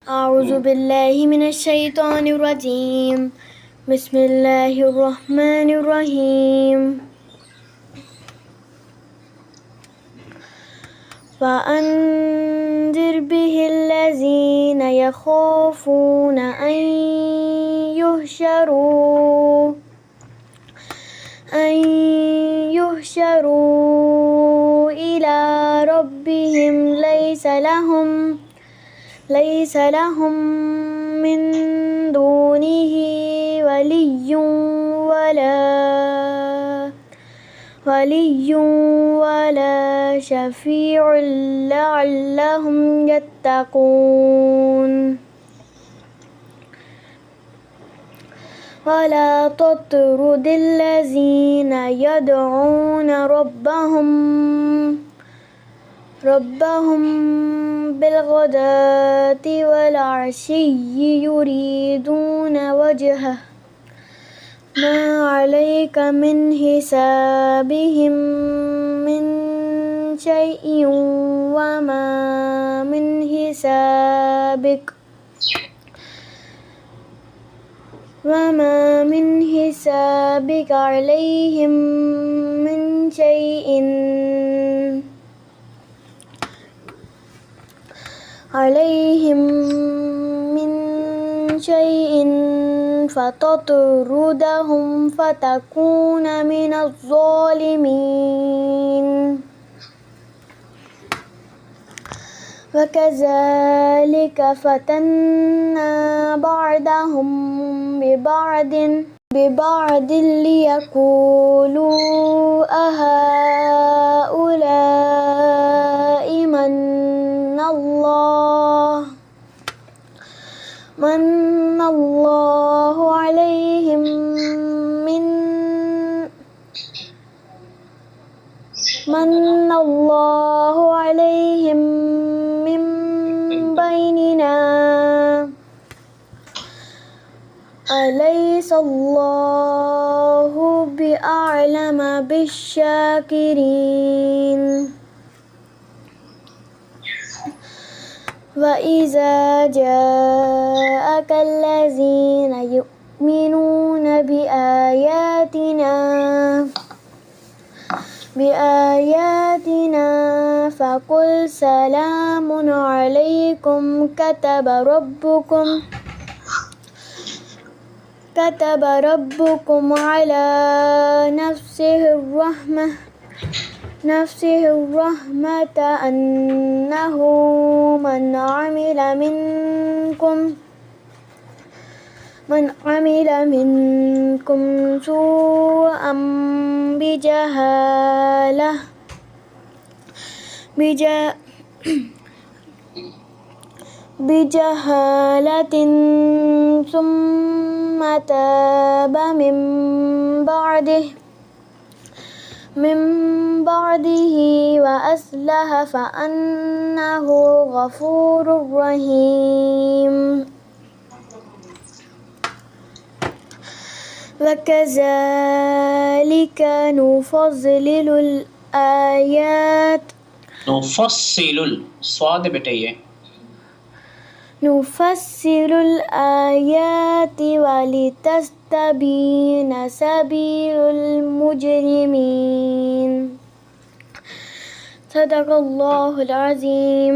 أعوذ بالله من الشيطان الرجيم. بسم الله الرحمن الرحيم. فأنذر به الذين يخافون أن يحشروا إلى ربهم ليس لهم من دونه ولي ولا شفيع لعلهم يتقون. ولا تطرد الذين يدعون ربهم بالغداة والعشي يريدون وجهه ما عليك من حسابهم من شيء وما من حسابك عليهم من شيء فتطردهم فتكون من الظالمين. وكذلك فتنا بعضهم ببعض ليقولوا أهؤلاء من الله عليهم من بيننا أليس الله بأعلم بالشاكرين. وإذا جاءك الذين يؤمنون بآياتنا فقل سلام عليكم كتب ربكم على نفسه الرحمة أنه من عمل منكم سوءا بجهالة ثم تاب من بعده وأصلح فأنه غفور رحيم. وكذلك نفصل الآيات ولتستبين سبيل المجرمين. صدق الله العظيم.